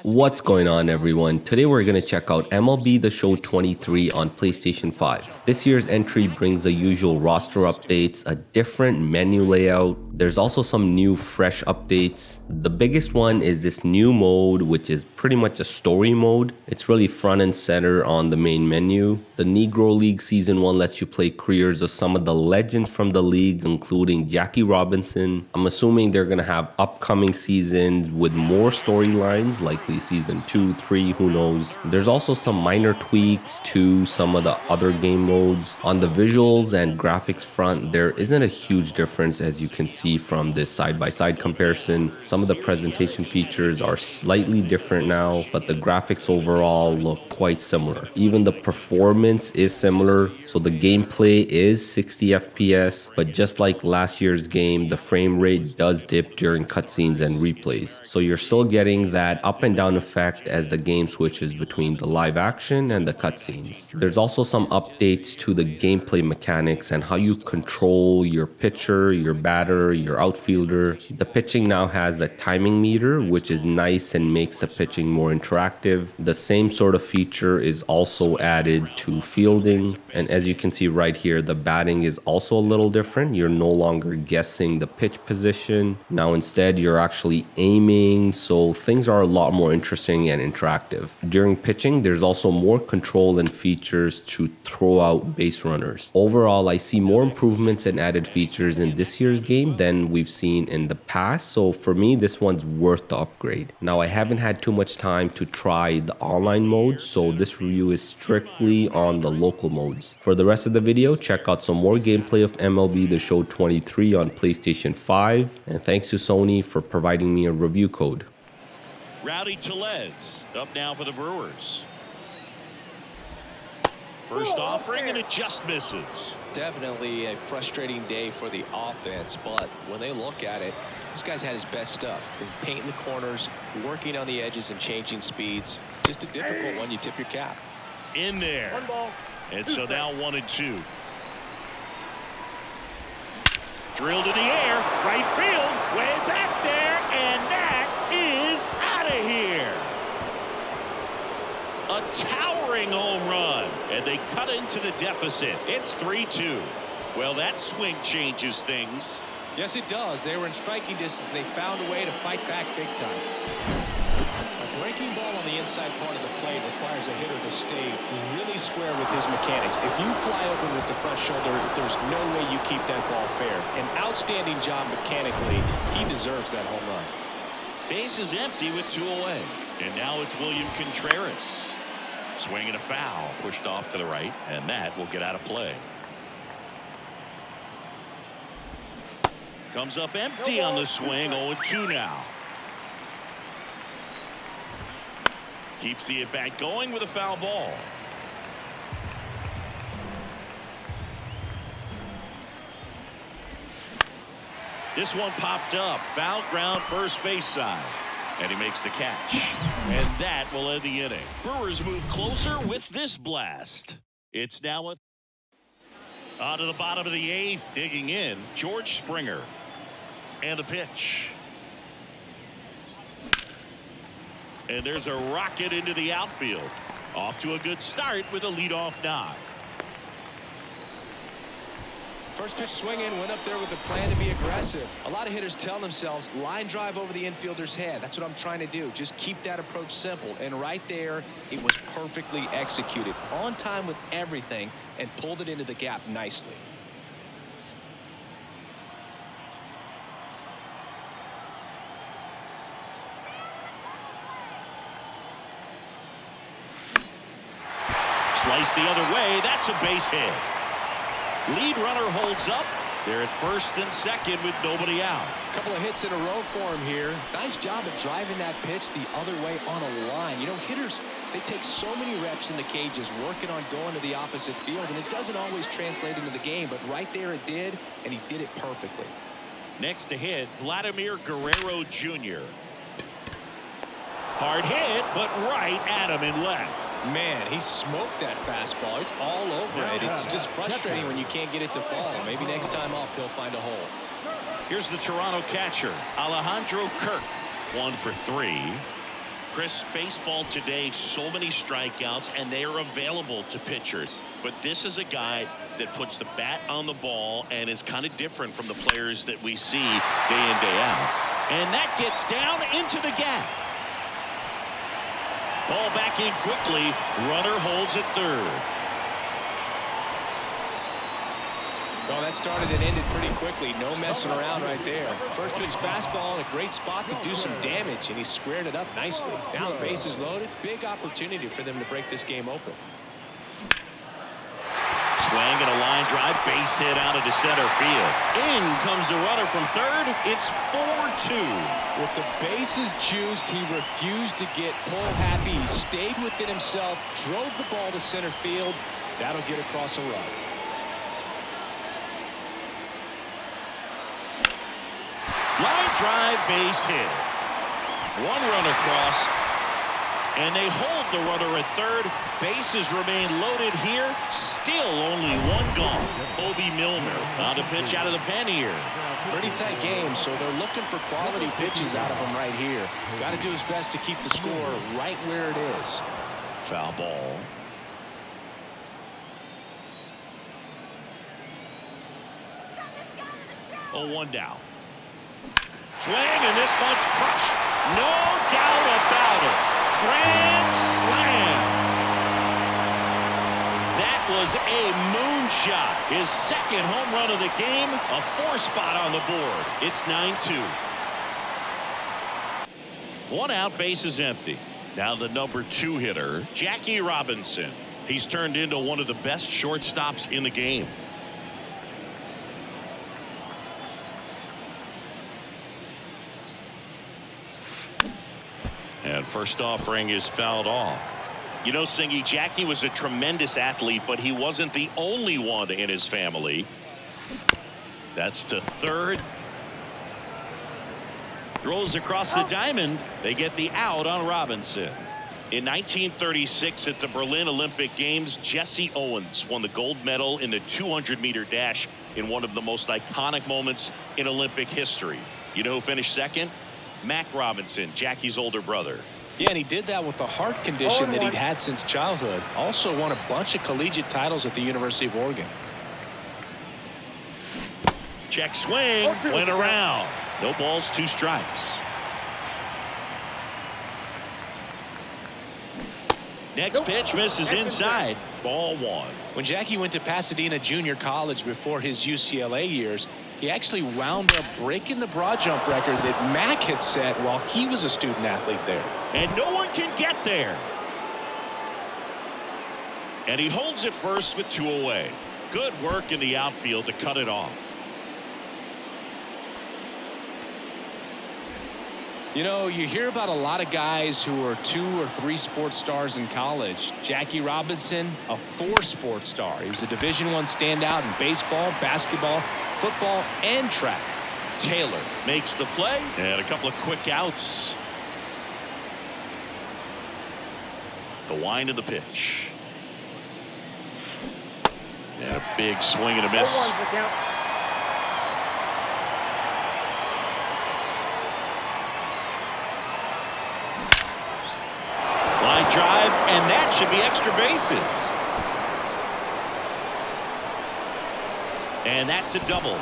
What's going on, everyone? Today we're going to check out MLB The Show 23 on PlayStation 5. This year's entry brings the usual roster updates, a different menu layout. There's also some new fresh updates. The biggest one is this new mode, which is pretty much a story mode. It's really front and center on the main menu. The Negro League Season 1 lets you play careers of some of the legends from the league, including Jackie Robinson. I'm assuming they're going to have upcoming seasons with more storylines, likely season 2, 3, who knows. There's also some minor tweaks to some of the other game modes. On the visuals and graphics front, there isn't a huge difference, as you can see from this side-by-side comparison. Some of the presentation features are slightly different now, but the graphics overall look quite similar. Even the performance is similar, so the gameplay is 60 FPS, but just like last year's game, the frame rate does dip during cutscenes and replays. So you're still getting that up and down effect as the game switches between the live action and the cutscenes. There's also some updates to the gameplay mechanics and how you control your pitcher, your batter, your outfielder. The pitching now has a timing meter, which is nice and makes the pitching more interactive. The same sort of feature is also added to fielding, and as you can see right here, the batting is also a little different. You're no longer guessing the pitch position. Now instead you're actually aiming, so things are a lot more interesting and interactive. During pitching, there's also more control and features to throw out base runners. Overall, I see more improvements and added features in this year's game than we've seen in the past, so for me this one's worth the upgrade. Now, I haven't had too much time to try the online mode, so this review is strictly on the local modes. For the rest of the video, check out some more gameplay of MLB The Show 23 on PlayStation 5, and thanks to Sony for providing me a review code. Rowdy Tellez up now for the Brewers. First offering, and it just misses. Definitely a frustrating day for the offense, but when they look at it, this guy's had his best stuff. He's painting the corners, working on the edges and changing speeds. Just a difficult one. You tip your cap. In there. One ball. And so now 1-2. Drilled in the air, right field, way back there, and that is out of here. A towering home run, and they cut into the deficit. It's 3-2. Well, that swing changes things. Yes, it does. They were in striking distance. They found a way to fight back big time. A breaking ball on the inside part of the plate requires a hitter to stay really square with his mechanics. If you fly open with the front shoulder, there's no way you keep that ball fair. An outstanding job mechanically. He deserves that home run. Base is empty with 2 away. And now it's William Contreras. Swing and a foul, pushed off to the right, and that will get out of play. Comes up empty on the swing, 0-2 now. Keeps the at-bat going with a foul ball. This one popped up, foul ground first base side. And he makes the catch. And that will end the inning. Brewers move closer with this blast. It's now on to the bottom of the 8th, digging in, George Springer. And the pitch. And there's a rocket into the outfield. Off to a good start with a leadoff knock. First pitch swinging, went up there with a plan to be aggressive. A lot of hitters tell themselves, line drive over the infielder's head. That's what I'm trying to do. Just keep that approach simple. And right there, it was perfectly executed. On time with everything, and pulled it into the gap nicely. Slice the other way. That's a base hit. Lead runner holds up. They're at first and second with nobody out. A couple of hits in a row for him here. Nice job at driving that pitch the other way on a line. You know, hitters, they take so many reps in the cages working on going to the opposite field, and it doesn't always translate into the game, but right there it did, and he did it perfectly. Next to hit, Vladimir Guerrero Jr. Hard hit, but right at him in left. Man, he smoked that fastball. He's all over it. It's just frustrating when you can't get it to fall. Maybe next time up he'll find a hole. Here's the Toronto catcher, Alejandro Kirk. 1 for 3. Chris, baseball today, so many strikeouts, and they are available to pitchers. But this is a guy that puts the bat on the ball and is kind of different from the players that we see day in, day out. And that gets down into the gap. Ball back in quickly. Runner holds at third. Well, that started and ended pretty quickly. No messing around right there. First pitch fastball in a great spot to do some damage, and he squared it up nicely. Now the base is loaded. Big opportunity for them to break this game open. Swing and a line drive, base hit out into center field. In comes the runner from third. It's 4-2. With the bases juiced, he refused to get pull happy. He stayed within himself, drove the ball to center field. That'll get across a run. Line drive, base hit. One run across, and they hold the runner at third. Bases remain loaded here. Still only one gone. Obi Milner on to pitch out of the pen here. Pretty tight game, so they're looking for quality pitches out of him right here. Got to do his best to keep the score right where it is. Foul ball. Oh, 1 down. Swing, and this one's crushed. No doubt about it. Grand slam. That was a moonshot. His second home run of the game. A 4-spot on the board. It's 9-2. 1 out, base is empty. Now the number 2 hitter, Jackie Robinson. He's turned into one of the best shortstops in the game. And first offering is fouled off. You know, Singy, Jackie was a tremendous athlete, but he wasn't the only one in his family. That's to third. Throws across the diamond. They get the out on Robinson. In 1936 at the Berlin Olympic Games, Jesse Owens won the gold medal in the 200-meter dash in one of the most iconic moments in Olympic history. You know who finished second? Mac Robinson, Jackie's older brother. Yeah, and he did that with a heart condition that he'd had since childhood. Also won a bunch of collegiate titles at the University of Oregon. Check swing, went around. No balls, 2 strikes. Next pitch misses inside. Ball 1. When Jackie went to Pasadena Junior College before his UCLA years, he actually wound up breaking the broad jump record that Mac had set while he was a student athlete there. And no one can get there. And he holds it first with 2 away. Good work in the outfield to cut it off. You know, you hear about a lot of guys who are 2 or 3 sports stars in college. Jackie Robinson, a 4 sports star. He was a Division I standout in baseball, basketball, football, and track. Taylor makes the play, and a couple of quick outs. The wind of the pitch. And a big swing and a miss. Line drive, and that should be extra bases. And that's a double.